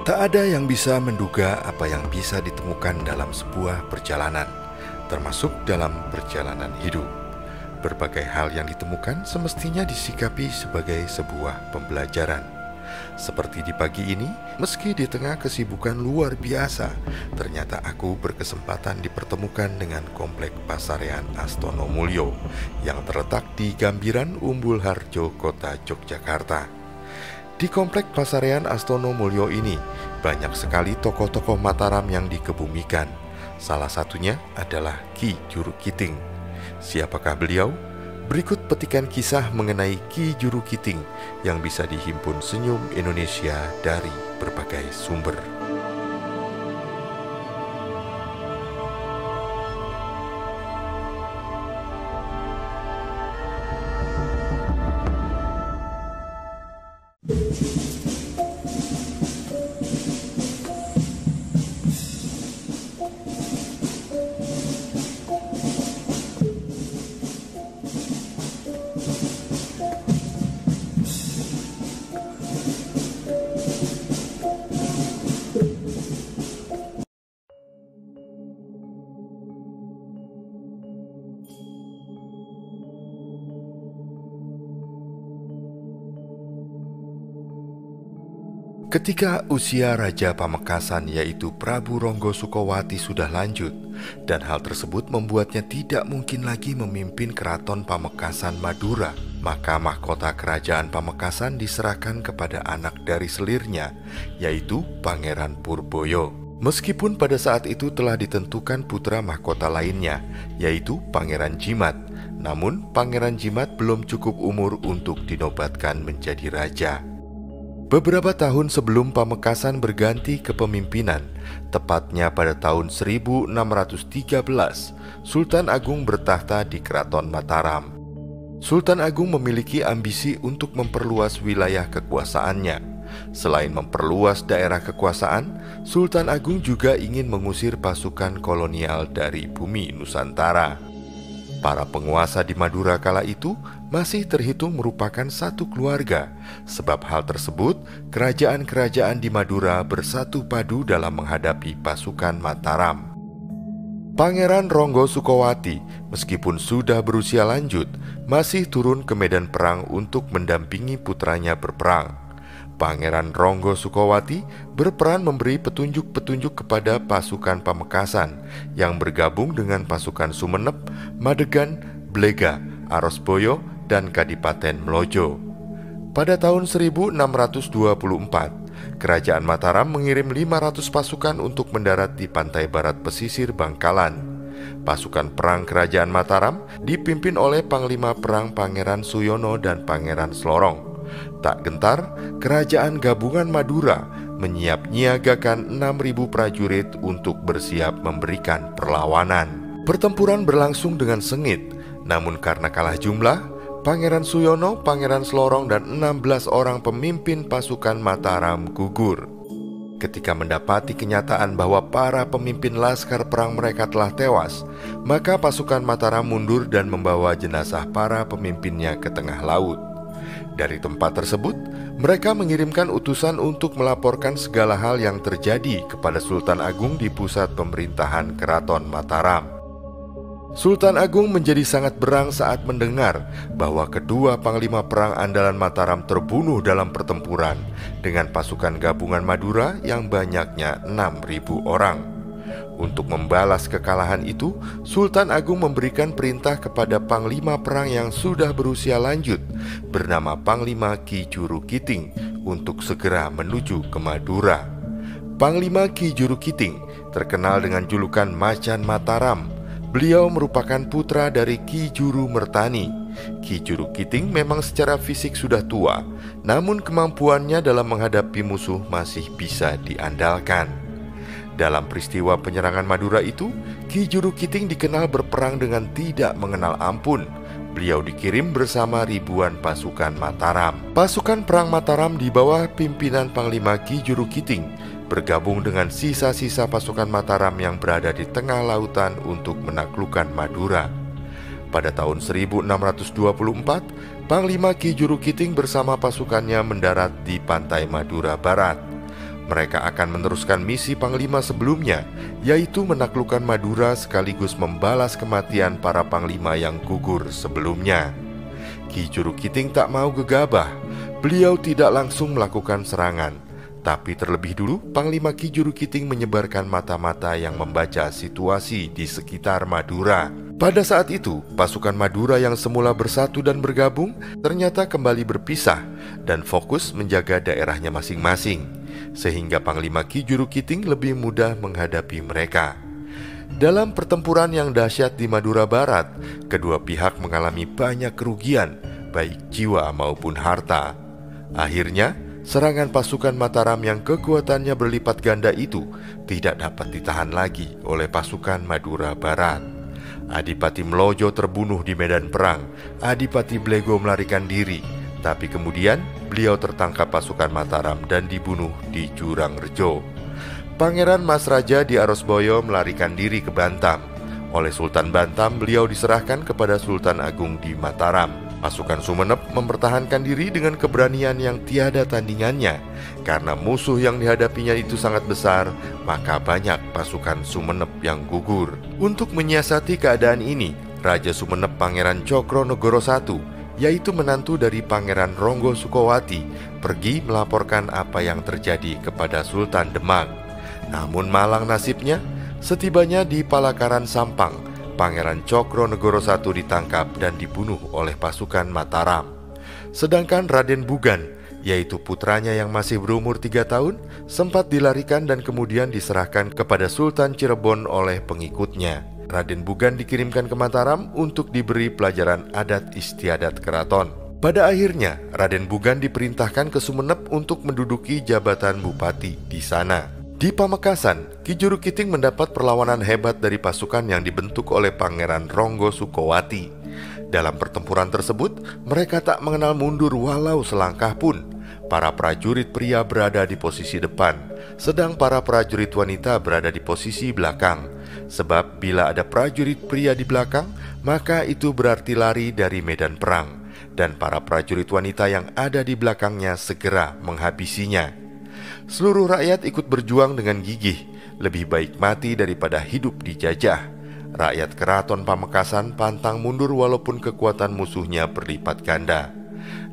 Tak ada yang bisa menduga apa yang bisa ditemukan dalam sebuah perjalanan, termasuk dalam perjalanan hidup. Berbagai hal yang ditemukan semestinya disikapi sebagai sebuah pembelajaran. Seperti di pagi ini, meski di tengah kesibukan luar biasa, ternyata aku berkesempatan dipertemukan dengan Komplek Pasarean Astono Mulyo yang terletak di Gambiran, Umbul Harjo, Kota Yogyakarta. Di Komplek Pasarean Astono Mulyo ini, banyak sekali tokoh-tokoh Mataram yang dikebumikan. Salah satunya adalah Ki Juru Kiting. Siapakah beliau? Berikut petikan kisah mengenai Ki Juru Kiting yang bisa dihimpun Senyum Indonesia dari berbagai sumber. Ketika usia Raja Pamekasan yaitu Prabu Ronggo Sukowati sudah lanjut, dan hal tersebut membuatnya tidak mungkin lagi memimpin Keraton Pamekasan Madura, maka mahkota kerajaan Pamekasan diserahkan kepada anak dari selirnya, yaitu Pangeran Purboyo. Meskipun pada saat itu telah ditentukan putra mahkota lainnya, yaitu Pangeran Jimat, namun Pangeran Jimat belum cukup umur untuk dinobatkan menjadi raja. Beberapa tahun sebelum Pamekasan berganti kepemimpinan, tepatnya pada tahun 1613, Sultan Agung bertahta di Keraton Mataram. Sultan Agung memiliki ambisi untuk memperluas wilayah kekuasaannya. Selain memperluas daerah kekuasaan, Sultan Agung juga ingin mengusir pasukan kolonial dari bumi Nusantara. Para penguasa di Madura kala itu masih terhitung merupakan satu keluarga. Sebab hal tersebut, kerajaan-kerajaan di Madura bersatu padu dalam menghadapi pasukan Mataram. Pangeran Ronggo Sukowati, meskipun sudah berusia lanjut, masih turun ke medan perang untuk mendampingi putranya berperang. Pangeran Ronggo Sukowati berperan memberi petunjuk-petunjuk kepada pasukan Pamekasan yang bergabung dengan pasukan Sumenep, Madegan, Blega, Arosboyo, dan Kadipaten Mlojo. Pada tahun 1624, Kerajaan Mataram mengirim 500 pasukan untuk mendarat di pantai barat pesisir Bangkalan. Pasukan perang Kerajaan Mataram dipimpin oleh Panglima Perang Pangeran Suyono dan Pangeran Slorong. Tak gentar, Kerajaan Gabungan Madura menyiap-nyiagakan 6.000 prajurit untuk bersiap memberikan perlawanan. Pertempuran berlangsung dengan sengit, namun karena kalah jumlah, Pangeran Suyono, Pangeran Slorong, dan 16 orang pemimpin pasukan Mataram gugur. Ketika mendapati kenyataan bahwa para pemimpin laskar perang mereka telah tewas, maka pasukan Mataram mundur dan membawa jenazah para pemimpinnya ke tengah laut. Dari tempat tersebut, mereka mengirimkan utusan untuk melaporkan segala hal yang terjadi kepada Sultan Agung di pusat pemerintahan Keraton Mataram. Sultan Agung menjadi sangat berang saat mendengar bahwa kedua panglima perang andalan Mataram terbunuh dalam pertempuran dengan pasukan gabungan Madura yang banyaknya 6.000 orang. Untuk membalas kekalahan itu, Sultan Agung memberikan perintah kepada panglima perang yang sudah berusia lanjut bernama Panglima Ki Juru Kiting untuk segera menuju ke Madura. Panglima Ki Juru Kiting terkenal dengan julukan Macan Mataram. Beliau merupakan putra dari Ki Juru Mertani. Ki Juru Kiting memang secara fisik sudah tua, namun kemampuannya dalam menghadapi musuh masih bisa diandalkan. Dalam peristiwa penyerangan Madura itu, Ki Juru Kiting dikenal berperang dengan tidak mengenal ampun. Beliau dikirim bersama ribuan pasukan Mataram. Pasukan perang Mataram di bawah pimpinan Panglima Ki Juru Kiting bergabung dengan sisa-sisa pasukan Mataram yang berada di tengah lautan untuk menaklukkan Madura. Pada tahun 1624, Panglima Ki Juru Kiting bersama pasukannya mendarat di pantai Madura Barat. mereka akan meneruskan misi Panglima sebelumnya, yaitu menaklukkan Madura sekaligus membalas kematian para Panglima yang gugur sebelumnya. Ki Jurukiting tak mau gegabah. Beliau tidak langsung melakukan serangan, tapi terlebih dulu Panglima Ki Jurukiting menyebarkan mata-mata yang membaca situasi di sekitar Madura. Pada saat itu, pasukan Madura yang semula bersatu dan bergabung ternyata kembali berpisah dan fokus menjaga daerahnya masing-masing, sehingga Panglima Ki Jurukiting lebih mudah menghadapi mereka. Dalam pertempuran yang dahsyat di Madura Barat, kedua pihak mengalami banyak kerugian, baik jiwa maupun harta. Akhirnya, serangan pasukan Mataram yang kekuatannya berlipat ganda itu tidak dapat ditahan lagi oleh pasukan Madura Barat. Adipati Mlojo terbunuh di medan perang. Adipati Blego melarikan diri, tapi kemudian beliau tertangkap pasukan Mataram dan dibunuh di Jurang Rejo. Pangeran Mas Raja di Arosboyo melarikan diri ke Bantam. Oleh Sultan Bantam, beliau diserahkan kepada Sultan Agung di Mataram. Pasukan Sumenep mempertahankan diri dengan keberanian yang tiada tandingannya. Karena musuh yang dihadapinya itu sangat besar, maka banyak pasukan Sumenep yang gugur. Untuk menyiasati keadaan ini, Raja Sumenep Pangeran Cokronegoro I, yaitu menantu dari Pangeran Ronggo Sukowati, pergi melaporkan apa yang terjadi kepada Sultan Demak. Namun malang nasibnya, setibanya di Palakaran Sampang, Pangeran Cokronegoro I ditangkap dan dibunuh oleh pasukan Mataram. Sedangkan Raden Bugan, yaitu putranya yang masih berumur 3 tahun, sempat dilarikan dan kemudian diserahkan kepada Sultan Cirebon oleh pengikutnya. Raden Bugan dikirimkan ke Mataram untuk diberi pelajaran adat istiadat keraton. Pada akhirnya, Raden Bugan diperintahkan ke Sumenep untuk menduduki jabatan bupati di sana. Di Pamekasan, Ki Jurukiting mendapat perlawanan hebat dari pasukan yang dibentuk oleh Pangeran Ronggo Sukowati. Dalam pertempuran tersebut, mereka tak mengenal mundur walau selangkah pun. Para prajurit pria berada di posisi depan, sedang para prajurit wanita berada di posisi belakang. Sebab bila ada prajurit pria di belakang, maka itu berarti lari dari medan perang, dan para prajurit wanita yang ada di belakangnya segera menghabisinya. Seluruh rakyat ikut berjuang dengan gigih, lebih baik mati daripada hidup dijajah. Rakyat Keraton Pamekasan pantang mundur walaupun kekuatan musuhnya berlipat ganda.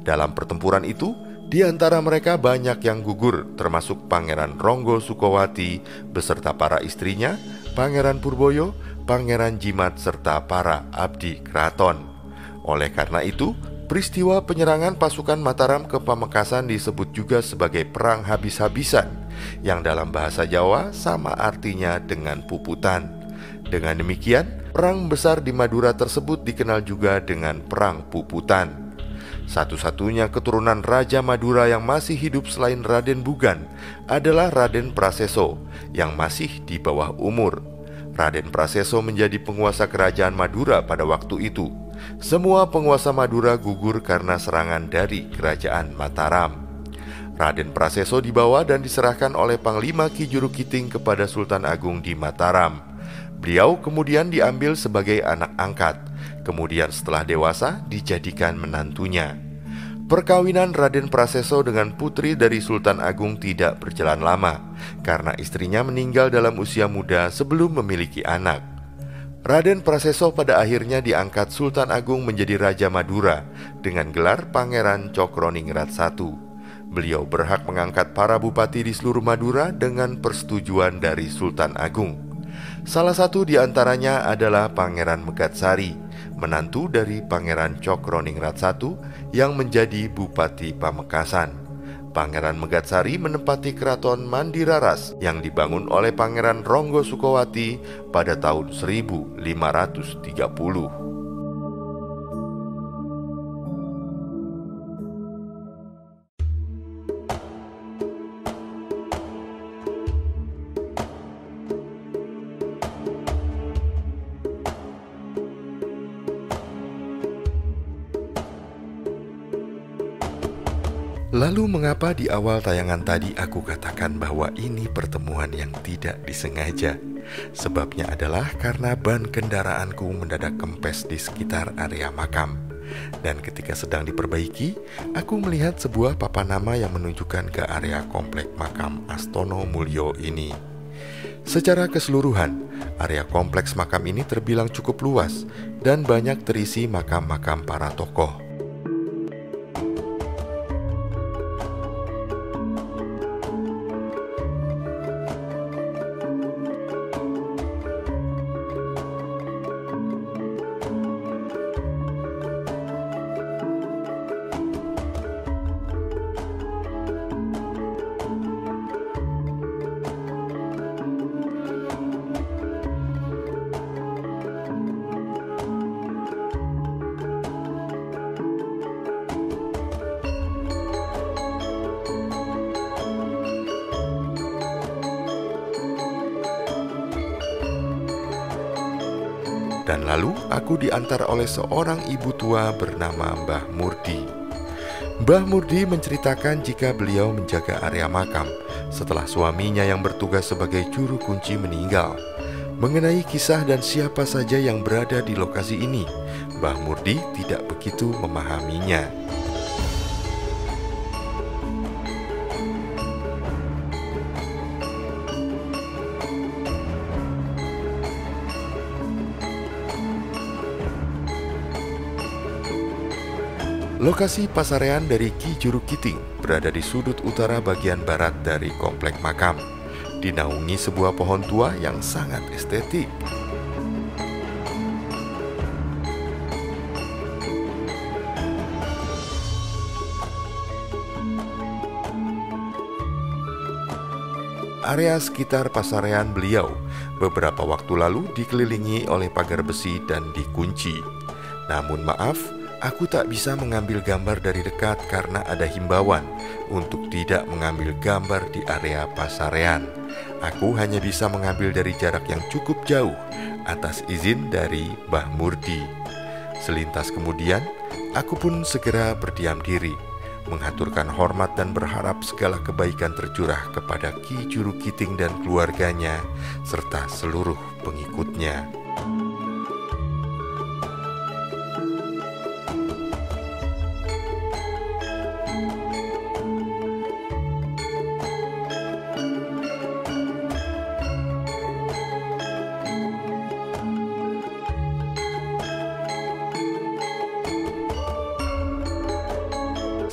Dalam pertempuran itu, di antara mereka banyak yang gugur, termasuk Pangeran Ronggo Sukowati beserta para istrinya, Pangeran Purboyo, Pangeran Jimat, serta para abdi keraton. Oleh karena itu, peristiwa penyerangan pasukan Mataram ke Pamekasan disebut juga sebagai perang habis-habisan, yang dalam bahasa Jawa sama artinya dengan puputan. Dengan demikian, perang besar di Madura tersebut dikenal juga dengan Perang Puputan. Satu-satunya keturunan Raja Madura yang masih hidup selain Raden Bugan adalah Raden Praseso yang masih di bawah umur. Raden Praseso menjadi penguasa kerajaan Madura pada waktu itu. Semua penguasa Madura gugur karena serangan dari kerajaan Mataram. Raden Praseso dibawa dan diserahkan oleh Panglima Ki Jurukiting kepada Sultan Agung di Mataram. Beliau kemudian diambil sebagai anak angkat. Kemudian setelah dewasa dijadikan menantunya. Perkawinan Raden Praseso dengan putri dari Sultan Agung tidak berjalan lama, karena istrinya meninggal dalam usia muda sebelum memiliki anak. Raden Praseso pada akhirnya diangkat Sultan Agung menjadi Raja Madura dengan gelar Pangeran Cokroningrat I. Beliau berhak mengangkat para bupati di seluruh Madura dengan persetujuan dari Sultan Agung. Salah satu di antaranya adalah Pangeran Megatsari, menantu dari Pangeran Cokroningrat I yang menjadi Bupati Pamekasan. Pangeran Megatsari menempati keraton Mandiraras yang dibangun oleh Pangeran Ronggo Sukowati pada tahun 1530. Lalu mengapa di awal tayangan tadi aku katakan bahwa ini pertemuan yang tidak disengaja? Sebabnya adalah karena ban kendaraanku mendadak kempes di sekitar area makam. Dan ketika sedang diperbaiki, aku melihat sebuah papan nama yang menunjukkan ke area komplek makam Astono Mulyo ini. Secara keseluruhan, area kompleks makam ini terbilang cukup luas dan banyak terisi makam-makam para tokoh. Dan lalu aku diantar oleh seorang ibu tua bernama Mbah Murdi. Mbah Murdi menceritakan jika beliau menjaga area makam setelah suaminya yang bertugas sebagai juru kunci meninggal. Mengenai kisah dan siapa saja yang berada di lokasi ini, Mbah Murdi tidak begitu memahaminya. Lokasi pasarean dari Ki Juru Kiting berada di sudut utara bagian barat dari komplek makam, dinaungi sebuah pohon tua yang sangat estetik. Area sekitar pasarean beliau beberapa waktu lalu dikelilingi oleh pagar besi dan dikunci. Namun maaf, aku tak bisa mengambil gambar dari dekat karena ada himbauan untuk tidak mengambil gambar di area pasarean. Aku hanya bisa mengambil dari jarak yang cukup jauh atas izin dari Mbah Murdi. Selintas kemudian, aku pun segera berdiam diri, menghaturkan hormat dan berharap segala kebaikan tercurah kepada Ki Juru Kiting dan keluarganya serta seluruh pengikutnya.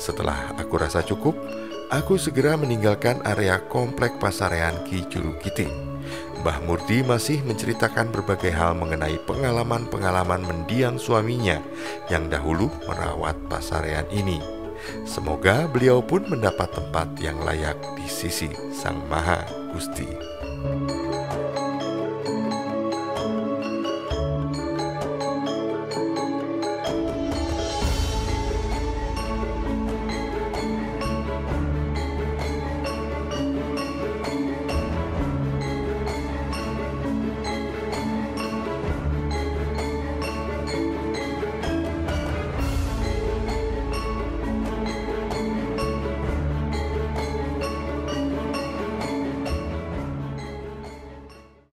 Setelah aku rasa cukup, aku segera meninggalkan area komplek pasarean Ki Juru Kiting. Mbah Murdi masih menceritakan berbagai hal mengenai pengalaman-pengalaman mendiang suaminya yang dahulu merawat pasarean ini. Semoga beliau pun mendapat tempat yang layak di sisi Sang Maha Gusti.